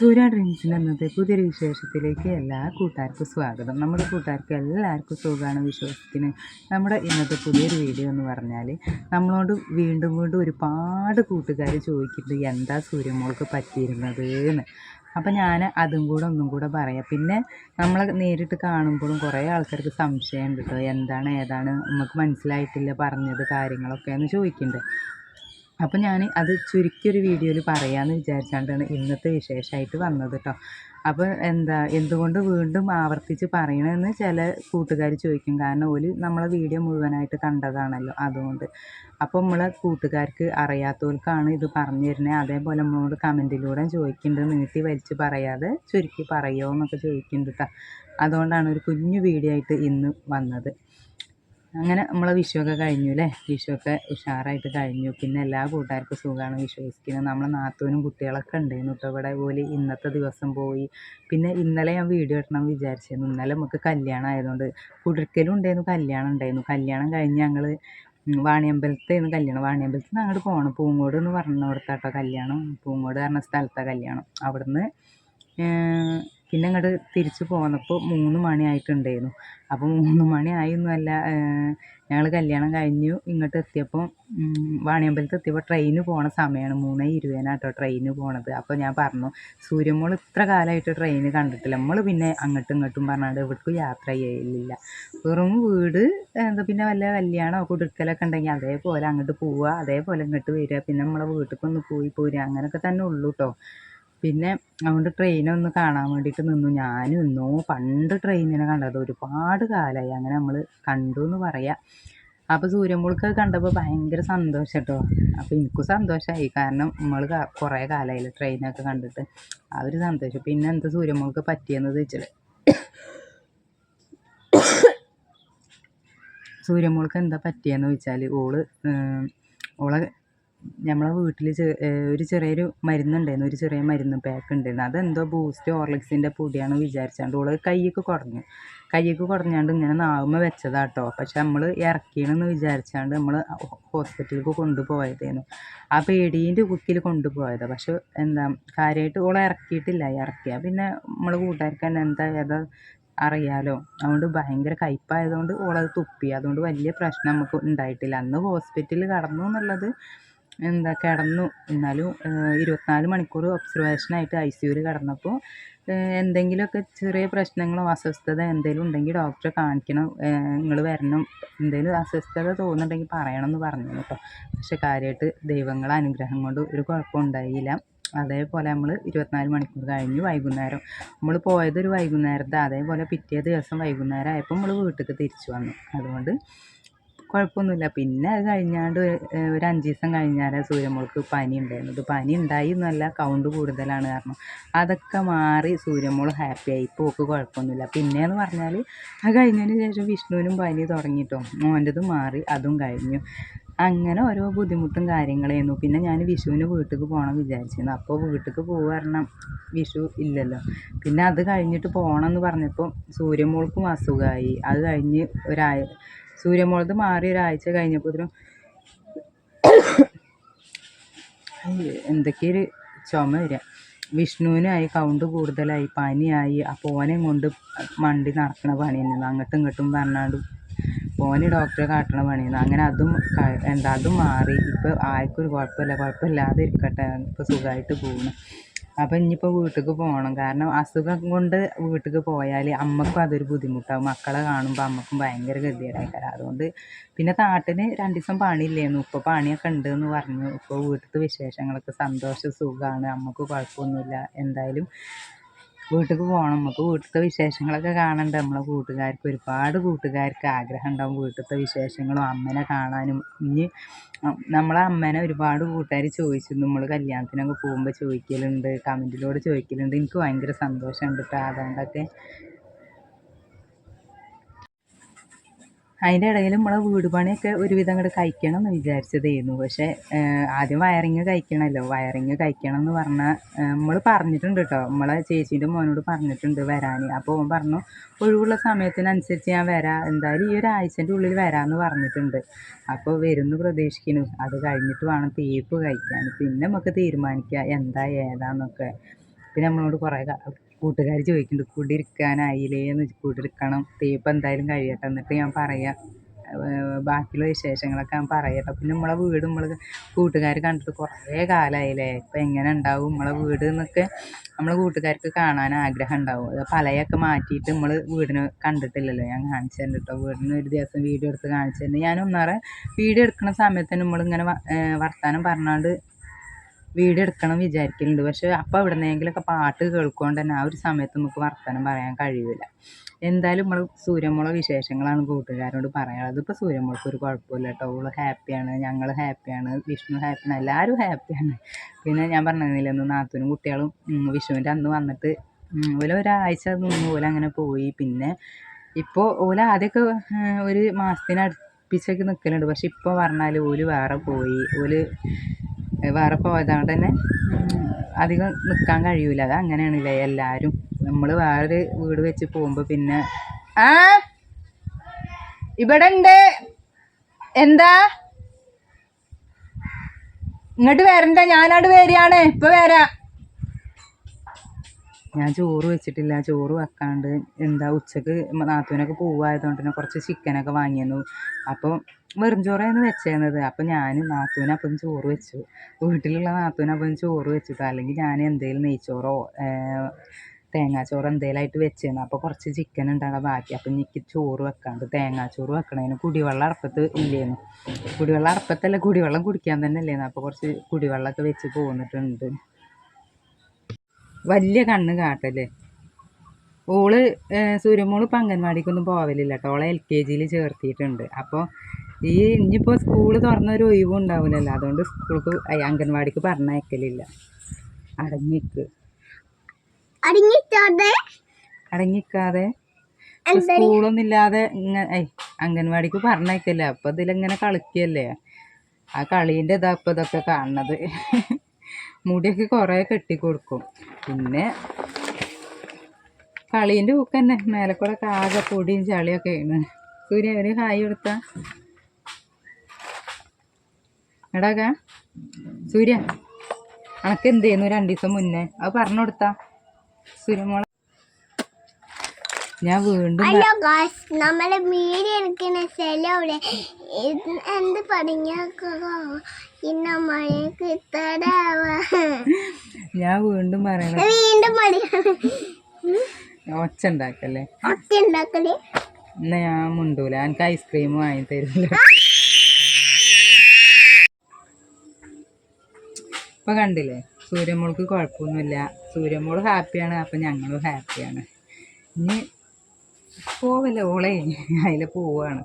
സൂര്യ ഡ്രീംസിൻ്റെ ഇന്നത്തെ പുതിയൊരു വിശേഷത്തിലേക്ക് എല്ലാ കൂട്ടുകാർക്കും സ്വാഗതം. നമ്മുടെ കൂട്ടുകാർക്ക് എല്ലാവർക്കും സുഖമാണ് വിശ്വസിക്കുന്നു. നമ്മുടെ ഇന്നത്തെ പുതിയൊരു വീഡിയോ എന്ന് പറഞ്ഞാൽ നമ്മളോട് വീണ്ടും ഒരുപാട് കൂട്ടുകാർ ചോദിക്കുന്നുണ്ട് എന്താ സൂര്യമോൾക്ക് പറ്റിയിരുന്നത് എന്ന്. അപ്പം ഞാൻ അതും കൂടെ ഒന്നും കൂടെ പറയാം. പിന്നെ നമ്മളെ നേരിട്ട് കാണുമ്പോഴും കുറേ ആൾക്കാർക്ക് സംശയമുണ്ട് കേട്ടോ, എന്താണ് ഏതാണ് നമുക്ക് മനസ്സിലായിട്ടില്ല പറഞ്ഞത് കാര്യങ്ങളൊക്കെ എന്ന് ചോദിക്കുന്നുണ്ട്. അപ്പം ഞാൻ അത് ചുരുക്കിയൊരു വീഡിയോയിൽ പറയാമെന്ന് വിചാരിച്ചുകൊണ്ടാണ് ഇന്നത്തെ വിശേഷമായിട്ട് വന്നത് കേട്ടോ. അപ്പോൾ എന്തുകൊണ്ട് വീണ്ടും ആവർത്തിച്ച് പറയണമെന്ന് ചില കൂട്ടുകാർ ചോദിക്കും. കാരണം ഓല് നമ്മളെ വീഡിയോ മുഴുവനായിട്ട് കണ്ടതാണല്ലോ, അതുകൊണ്ട്. അപ്പോൾ നമ്മളെ കൂട്ടുകാർക്ക് അറിയാത്തവർക്കാണ് ഇത് പറഞ്ഞു തരുന്നത്. അതേപോലെ നമ്മളോട് കമൻറ്റിലൂടെ ചോദിക്കുന്നുണ്ട്, നീട്ടി വലിച്ച് പറയാതെ ചുരുക്കി പറയുമോ എന്നൊക്കെ ചോദിക്കുന്നുണ്ട് കേട്ടോ. അതുകൊണ്ടാണ് ഒരു കുഞ്ഞു വീഡിയോ ആയിട്ട് ഇന്ന് വന്നത്. അങ്ങനെ നമ്മളെ വിഷുവൊക്കെ കഴിഞ്ഞു അല്ലേ, വിഷുവൊക്കെ ഉഷാറായിട്ട് കഴിഞ്ഞു. പിന്നെ എല്ലാ കൂട്ടുകാർക്കും സുഖമാണ് വിശ്വസിക്കുന്നത്. നമ്മളെ നാത്തൂനും കുട്ടികളൊക്കെ ഉണ്ടായിരുന്നു കേട്ടോ ഇവിടെ. പോലെ ഇന്നത്തെ ദിവസം പോയി. പിന്നെ ഇന്നലെ ഞാൻ വീഡിയോ ഇടണം വിചാരിച്ചിരുന്നു. ഇന്നലെ നമുക്ക് കല്യാണം ആയതുകൊണ്ട് കുടിർക്കലും ഉണ്ടായിരുന്നു, കല്യാണം ഉണ്ടായിരുന്നു. കല്യാണം കഴിഞ്ഞ് ഞങ്ങൾ വാണിയമ്പലത്തായിരുന്നു കല്യാണം. വാണിയമ്പലത്തിൽ നിന്ന് അങ്ങോട്ട് പോകണം, പൂങ്ങോട് എന്ന് പറഞ്ഞിടത്താട്ടോ കല്യാണം. പൂങ്ങോട് പറഞ്ഞ സ്ഥലത്താണ് കല്യാണം. അവിടുന്ന് പിന്നെ അങ്ങോട്ട് തിരിച്ച് പോന്നപ്പോൾ 3 മണിയായിട്ടുണ്ടായിരുന്നു. അപ്പോൾ 3 മണിയായൊന്നുമല്ല, ഞങ്ങൾ കല്യാണം കഴിഞ്ഞു ഇങ്ങോട്ട് എത്തിയപ്പോൾ വാണിയമ്പലത്ത് എത്തിയപ്പോൾ ട്രെയിന് പോണ സമയമാണ്. 3:20 കേട്ടോ ട്രെയിന് പോണത്. അപ്പോൾ ഞാൻ പറഞ്ഞു, സൂര്യമോൾ ഇത്ര കാലമായിട്ട് ട്രെയിന് കണ്ടിട്ടില്ല. നമ്മൾ പിന്നെ അങ്ങോട്ടും ഇങ്ങോട്ടും പറഞ്ഞാണ്ട് എവിടേക്കും യാത്ര ചെയ്യലില്ല. വെറും വീട് പിന്നെ വല്ല കല്യാണമോ കുടിർക്കലൊക്കെ ഉണ്ടെങ്കിൽ അതേപോലെ അങ്ങോട്ട് പോവുക, അതേപോലെ ഇങ്ങോട്ട് വരിക, പിന്നെ നമ്മളെ വീട്ടിലേക്കൊന്ന് പോയി പോരുക, അങ്ങനെയൊക്കെ തന്നെ ഉള്ളൂ കേട്ടോ. പിന്നെ അതുകൊണ്ട് ട്രെയിനൊന്ന് കാണാൻ വേണ്ടിയിട്ട് നിന്നു. ഞാനും ഇന്നോ പണ്ട് ട്രെയിനിനെ കണ്ടത്, ഒരുപാട് കാലമായി അങ്ങനെ നമ്മൾ കണ്ടു എന്ന് പറയാം. അപ്പോൾ സൂര്യമോൾക്ക് കണ്ടപ്പോൾ ഭയങ്കര സന്തോഷം കേട്ടോ. അപ്പോൾ എനിക്കും സന്തോഷമായി, കാരണം നമ്മൾ കുറേ കാലമായില്ല ട്രെയിനൊക്കെ കണ്ടിട്ട്. ആ ഒരു സന്തോഷം. പിന്നെ എന്താ സൂര്യമോൾക്ക് പറ്റിയെന്ന് വെച്ചാൽ, സൂര്യമോൾക്ക് എന്താ പറ്റിയെന്ന് വെച്ചാൽ ഓളെ നമ്മളെ വീട്ടിൽ ഒരു ചെറിയൊരു മരുന്നുണ്ടായിരുന്നു, ഒരു ചെറിയ മരുന്ന് പാക്ക് ഉണ്ടായിരുന്നു. അതെന്തോ ബൂസ്റ്റ് ഹോർലിക്സിൻ്റെ പൊടിയാണ് വിചാരിച്ചാണ്ട് ഓള് കയ്യൊക്കെ കുടഞ്ഞാണ്ട് ഇങ്ങനെ നാവുമ്മ വെച്ചതാട്ടോ. പക്ഷെ നമ്മൾ ഇറക്കിയെന്ന് വിചാരിച്ചാണ്ട് നമ്മൾ ഹോസ്പിറ്റലിലേക്ക് കൊണ്ടുപോയതായിരുന്നു. ആ പേടീൻ്റെ കുക്കിൽ കൊണ്ടുപോയതാണ്. പക്ഷെ കാര്യമായിട്ട് ഓളെ ഇറക്കിയിട്ടില്ല. ഇറക്കിയാൽ പിന്നെ നമ്മൾ കൂട്ടുകാർക്ക് തന്നെ ഏതാ അറിയാലോ. അതുകൊണ്ട് ഭയങ്കര കയ്പ്പായതുകൊണ്ട് ഓളത് തുപ്പി. അതുകൊണ്ട് വലിയ പ്രശ്നം നമുക്ക് ഉണ്ടായിട്ടില്ല. അന്ന് ഹോസ്പിറ്റലിൽ കിടന്നു എന്നുള്ളത് കിടന്നു. എന്നാലും 24 മണിക്കൂർ ഒബ്സർവേഷനായിട്ട് ICUവിൽ കിടന്നപ്പോൾ എന്തെങ്കിലുമൊക്കെ ചെറിയ പ്രശ്നങ്ങളോ അസ്വസ്ഥത എന്തെങ്കിലും ഉണ്ടെങ്കിൽ ഡോക്ടറെ കാണിക്കണം, നിങ്ങൾ വരണം, എന്തെങ്കിലും അസ്വസ്ഥത തോന്നുന്നുണ്ടെങ്കിൽ പറയണം എന്ന് പറഞ്ഞു കേട്ടോ. പക്ഷെ കാര്യമായിട്ട് ദൈവങ്ങളെ അനുഗ്രഹം കൊണ്ട് ഒരു കുഴപ്പം ഉണ്ടായില്ല. അതേപോലെ നമ്മൾ 24 മണിക്കൂർ കഴിഞ്ഞു. വൈകുന്നേരം നമ്മൾ പോയതൊരു വൈകുന്നേരത്തെ, അതേപോലെ പിറ്റേ ദിവസം വൈകുന്നേരം ആയപ്പോൾ നമ്മൾ വീട്ടിലേക്ക് തിരിച്ചു വന്നു. അതുകൊണ്ട് കുഴപ്പമൊന്നുമില്ല. പിന്നെ അത് കഴിഞ്ഞാണ്ട് ഒരു 5 ദിവസം കഴിഞ്ഞാൽ സൂര്യമോൾക്ക് പനി ഉണ്ടായിരുന്നത്. പനി ഉണ്ടായി എന്നല്ല, കൗണ്ട് കൂടുതലാണ് കാരണം. അതൊക്കെ മാറി സൂര്യമോൾ ഹാപ്പിയായി. ഇപ്പോൾ ഓൾക്ക് കുഴപ്പമൊന്നുമില്ല. പിന്നെയെന്ന് പറഞ്ഞാൽ അത് കഴിഞ്ഞതിന് ശേഷം വിഷ്ണുവിനും പനി തുടങ്ങിയിട്ടോ. മോൻ്റെതും മാറി, അതും കഴിഞ്ഞു. അങ്ങനെ ഓരോ ബുദ്ധിമുട്ടും കാര്യങ്ങളായിരുന്നു. പിന്നെ ഞാൻ വിഷുവിന് വീട്ടിലേക്ക് പോകണം വിചാരിച്ചിരുന്നു. അപ്പോൾ വീട്ടിലേക്ക് പോകുക പറഞ്ഞാൽ വിഷു ഇല്ലല്ലോ. പിന്നെ അത് കഴിഞ്ഞിട്ട് പോകണം എന്ന് പറഞ്ഞപ്പോൾ സൂര്യമോൾക്കും അസുഖമായി. അത് കഴിഞ്ഞ് സൂര്യമോളത് മാറി ഒരാഴ്ച കഴിഞ്ഞപ്പോഴത്തേനും എന്തൊക്കെയൊരു ചുമ വരിക. വിഷ്ണുവിനായി കൗണ്ട് കൂടുതലായി, പനിയായി. അപ്പോൾ ഓനെ കൊണ്ട് മണ്ടി നടക്കണ പണി തന്നെയാണ്. അങ്ങോട്ടും ഇങ്ങോട്ടും പറഞ്ഞാണ്ട് ഓന് ഡോക്ടറെ കാട്ടണ പണിയാണ്. അങ്ങനെ അതും മാറി. ഇപ്പോൾ ആർക്കൊരു കുഴപ്പമില്ലാതെ ഇരിക്കട്ടെ, ഇപ്പോൾ സുഖമായിട്ട് പോകുന്നു. അപ്പം ഇനിയിപ്പോൾ വീട്ടിലേക്ക് പോകണം. കാരണം അസുഖം കൊണ്ട് വീട്ടിലേക്ക് പോയാൽ അമ്മക്കും അതൊരു ബുദ്ധിമുട്ടാവും. മക്കളെ കാണുമ്പോൾ അമ്മക്കും ഭയങ്കര ഗതികേടായിരിക്കും. അതുകൊണ്ട് പിന്നെ നാട്ടിന് 2 ദിവസം പണിയില്ലായിരുന്നു. ഇപ്പോൾ പണിയൊക്കെ ഉണ്ടെന്ന് പറഞ്ഞു. ഇപ്പോൾ വീട്ടിലത്തെ വിശേഷങ്ങളൊക്കെ സന്തോഷം, സുഖമാണ്, അമ്മക്ക് കുഴപ്പമൊന്നുമില്ല. എന്തായാലും വീട്ടിലേക്ക് പോകണം. നമുക്ക് വീട്ടിലത്തെ വിശേഷങ്ങളൊക്കെ കാണണ്ടേ. നമ്മളെ കൂട്ടുകാർക്ക്, ഒരുപാട് കൂട്ടുകാർക്ക് ആഗ്രഹം ഉണ്ടാവും വീട്ടിലത്തെ വിശേഷങ്ങളും അമ്മേനെ കാണാനും. ഇനി നമ്മളെ അമ്മേനെ ഒരുപാട് കൂട്ടുകാർ ചോദിച്ചിരുന്നു. നമ്മൾ കല്യാണത്തിനൊക്കെ പോകുമ്പോൾ ചോദിക്കലുണ്ട്, കമൻറ്റിലൂടെ ചോദിക്കലുണ്ട്. എനിക്ക് ഭയങ്കര സന്തോഷമുണ്ട് കേട്ടോ. അതുകൊണ്ടൊക്കെ അതിൻ്റെ ഇടയിൽ നമ്മളെ വീട് പണിയൊക്കെ ഒരുവിധം അങ്ങോട്ട് കഴിക്കണം എന്ന് വിചാരിച്ചതായിരുന്നു. പക്ഷേ ആദ്യം വയറിങ് കഴിക്കണം എന്ന് പറഞ്ഞാൽ നമ്മൾ പറഞ്ഞിട്ടുണ്ട് കേട്ടോ. നമ്മളെ ചേച്ചീൻ്റെ മോനോട് പറഞ്ഞിട്ടുണ്ട് വരാൻ. അപ്പോൾ അവൻ പറഞ്ഞു ഒഴിവുള്ള സമയത്തിനനുസരിച്ച് ഞാൻ വരാം, എന്തായാലും ഈ ഒരാഴ്ചൻ്റെ ഉള്ളിൽ വരാമെന്ന് പറഞ്ഞിട്ടുണ്ട്. അപ്പോൾ വരുമെന്ന് പ്രതീക്ഷിക്കുന്നു. അത് കഴിഞ്ഞിട്ട് വേണം തേപ്പ് കഴിക്കാൻ. പിന്നെ നമുക്ക് തീരുമാനിക്കാം എന്താ ഏതാന്നൊക്കെ. പിന്നെ നമ്മളോട് കുറേ കൂട്ടുകാർ ചോദിക്കുന്നുണ്ട് കുടിയിരിക്കാനായില്ലേ എന്ന്. കുടിയിരിക്കണം, തേപ്പ് എന്തായാലും കഴിയട്ടെ എന്നിട്ട് ഞാൻ പറയാം, ബാക്കിയുള്ള വിശേഷങ്ങളൊക്കെ ഞാൻ പറയട്ടെ. പിന്നെ നമ്മളെ വീട് നമ്മൾ കൂട്ടുകാർ കണ്ടിട്ട് കുറേ കാലമായില്ലേ, ഇപ്പം എങ്ങനെ ഉണ്ടാവും നമ്മളെ വീട് എന്നൊക്കെ നമ്മളെ കൂട്ടുകാർക്ക് കാണാൻ ആഗ്രഹം ഉണ്ടാവും. പലയൊക്കെ മാറ്റിയിട്ട് നമ്മൾ വീടിന് കണ്ടിട്ടില്ലല്ലോ. ഞാൻ കാണിച്ചു തരുന്നുണ്ട് കേട്ടോ, വീടിന് ഒരു ദിവസം വീഡിയോ എടുത്ത് കാണിച്ചു തരുന്നുണ്ട്. ഞാൻ ഒന്നേറെ വീഡിയോ എടുക്കുന്ന സമയത്ത് നമ്മളിങ്ങനെ വർത്താനം പറഞ്ഞാണ്ട് വീഡിയോ എടുക്കണം വിചാരിക്കലുണ്ട്. പക്ഷെ അപ്പം എവിടുന്നെങ്കിലൊക്കെ പാട്ട് കേൾക്കൊണ്ട് തന്നെ ആ ഒരു സമയത്ത് നമുക്ക് വർത്താനം പറയാൻ കഴിയില്ല. എന്തായാലും നമ്മൾ സൂര്യമോളെ വിശേഷങ്ങളാണ് കൂട്ടുകാരോട് പറയാനുള്ളത്. ഇപ്പോൾ സൂര്യമോൾക്ക് ഒരു കുഴപ്പമില്ല കേട്ടോ, അവൾ ഹാപ്പിയാണ്, ഞങ്ങൾ ഹാപ്പിയാണ്, വിഷ്ണു ഹാപ്പിയാണ്, എല്ലാവരും ഹാപ്പിയാണ്. പിന്നെ ഞാൻ പറഞ്ഞില്ല, ഒന്ന് നാത്തൂനും കുട്ടികളും വിഷുവിൻ്റെ അന്ന് വന്നിട്ട് ഒരാഴ്ച നിന്ന് അങ്ങനെ പോയി. പിന്നെ ഇപ്പോൾ ആദ്യമൊക്കെ ഒരു മാസത്തിനടുപ്പിച്ചൊക്കെ നിൽക്കലുണ്ട്. പക്ഷെ ഇപ്പോൾ പറഞ്ഞാൽ വേറെ പോയി, വേറെ പോയതുകൊണ്ട് തന്നെ അധികം നിൽക്കാൻ കഴിയൂല. അത് അങ്ങനെയാണല്ലേ എല്ലാവരും. നമ്മൾ വേറൊരു വീട് വെച്ച് പോകുമ്പോൾ പിന്നെ ഇവിടെ ഉണ്ട്, എന്താ ഇങ്ങോട്ട് വരണ്ട, ഞാനവിടെ വരികയാണ്, ഇപ്പൊ വരാം. ഞാൻ ചോറ് വെച്ചിട്ടില്ല, ചോറ് വെക്കാണ്ട്. എന്താ ഉച്ചക്ക് നാത്തൂനൊക്കെ പോവായതുകൊണ്ട് തന്നെ കുറച്ച് ചിക്കനൊക്കെ വാങ്ങിയിരുന്നു. അപ്പോൾ വെറും ചോറായിരുന്നു വെച്ചേന്നത്. അപ്പം ഞാൻ നാത്തൂനപ്പം ചോറ് വെച്ചു, വീട്ടിലുള്ള നാത്തൂനപ്പം ചോറ് വെച്ചിട്ടോ. അല്ലെങ്കിൽ ഞാൻ എന്തെങ്കിലും നെയ്ച്ചോറോ തേങ്ങാച്ചോറ് എന്തെങ്കിലുമായിട്ട് വെച്ചിരുന്നു. അപ്പോൾ കുറച്ച് ചിക്കൻ ഉണ്ടാകാൻ ബാക്കി. അപ്പം എനിക്ക് ചോറ് വെക്കാണ്ട്, തേങ്ങാച്ചോറ് വെക്കണേന് കുടിവെള്ളം അടുപ്പത്ത് ഇല്ലേന്നു. കുടിവെള്ളം അടുപ്പത്തല്ല, കുടിവെള്ളം കുടിക്കാൻ തന്നെ ഇല്ലേന്നു. അപ്പോൾ കുറച്ച് കുടിവെള്ളമൊക്കെ വെച്ച് പോന്നിട്ടുണ്ട്. വലിയ കണ്ണ് കാട്ടല്ലേ ഓള്. സൂര്യമോള് ഇപ്പം അംഗൻവാടിക്കൊന്നും പോവലില്ല കേട്ടോ, ഓളെ LKG ചേർത്തിയിട്ടുണ്ട്. അപ്പോൾ ഇനിയിപ്പോൾ സ്കൂള് തുറന്നൊരു ഒഴിവും ഉണ്ടാവില്ലല്ലോ, അതുകൊണ്ട് സ്കൂൾക്ക് അംഗൻവാടിക്ക് പറഞ്ഞയക്കലില്ല. അടങ്ങിക്കാതെ സ്കൂളൊന്നും ഇല്ലാതെ അംഗൻവാടിക്ക് പറഞ്ഞയക്കല്ല. അപ്പം ഇതിലിങ്ങനെ കളിക്കല്ലേ, ആ കളീൻ്റെ ഇതൊക്കെ കാണുന്നത്. മുടിയൊക്കെ കുറേ കെട്ടിക്കൊടുക്കും. പിന്നെ കളീൻ്റെ ഊക്ക് തന്നെ, മേലെ കൂടെ ആകെ പൊടിയും ചളിയൊക്കെ ആണ്. സൂര്യ ഒരു ഹായ് കൊടുത്താ എടാകാ. സൂര്യ അനക്ക് എന്ത് ചെയ്യുന്നു 2 ദിവസം മുന്നേ, അത് പറഞ്ഞു കൊടുത്താ സൂര്യമോളെ. ഞാൻ വീണ്ടും നമ്മളെ മീഡിയ എടുക്കുന്ന സ്ഥലം എന്ത് ഞാൻ വീണ്ടും പറയണ ഒച്ച ഉണ്ടാക്കല്ലേ. എന്നാ ഞാൻ മുണ്ടൂല, എനിക്ക് ഐസ്ക്രീം വാങ്ങി തരില്ല. ഇപ്പൊ കണ്ടില്ലേ, സൂര്യമോൾക്ക് കുഴപ്പമൊന്നുമില്ല, സൂര്യമോള് ഹാപ്പിയാണ്, അപ്പം ഞങ്ങളും ഹാപ്പിയാണ്. ഇനി പോവല്ലേ ഓളെ, അതിൽ പോവാണ്.